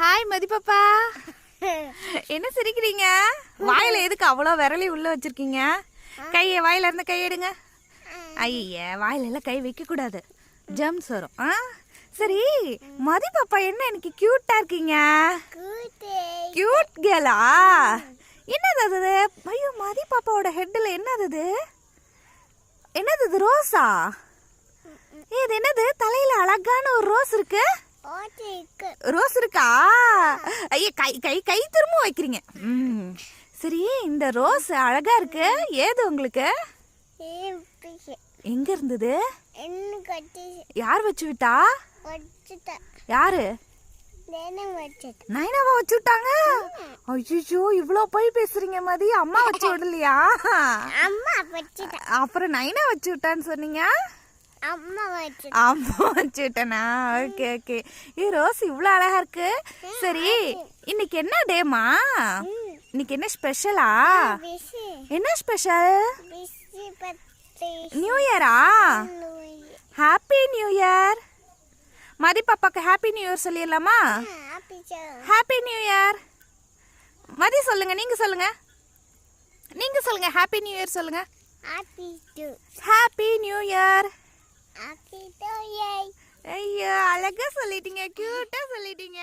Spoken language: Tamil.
ஹாய் மதி பாப்பா. என்ன சிரிக்கிறீங்க? வாயில எதுக்கு அவ்வளோ விரலி உள்ள வச்சிருக்கீங்க? கையை வாயில இருந்து கை எடுங்க. ஐய வாயில எல்லாம் கை வைக்க கூடாது, ஜம்ஸ் வரும். சரி மதி பாப்பா, என்ன எனக்கு கியூட்டா இருக்கீங்க? கியூட் கேலா? என்னது அது? ஐயோ மதி பாப்பாவோட ஹெட்ல என்னது? என்னது ரோஸா? இது என்னது? தலையில அழகான ஒரு ரோஸ் இருக்கு. ரோஸ் இருக்கா? ஐய கை கை கை திரும்ப வைக்கிறீங்க. சரி, இந்த ரோஸ் அழகா இருக்கு. ஏது உங்களுக்கு? எங்க இருந்தது? யார் வச்சு விட்டா? யாரு? நைனாவா வச்சு விட்டாங்க? ஐயோ இவ்வளோ போய் பேசுறீங்க மதி. அம்மா வச்சு விடலையா? அப்புறம் நைனா வச்சு விட்டான்னு சொன்னீங்க. அம்மா வச்சு விட்டனா? Okay okay. ரோஸ் இவ்வளோ அழகா இருக்கு. சரி, இன்னைக்கு என்ன டேமா? இன்னைக்கு என்ன ஸ்பெஷலா? என்ன ஸ்பெஷல்? நியூ இயரா? Happy new year. மதி பாப்பாக்கு ஹாப்பி நியூ இயர் சொல்லிடலாமா? Happy new year. மதி சொல்லுங்க, நீங்க சொல்லுங்க. நீங்க சொல்லுங்க, ஹாப்பி நியூ இயர் சொல்லுங்க. Happy new year. ஐயோ அழகா சொல்லிட்டீங்க, கியூட்டா சொல்லிட்டீங்க.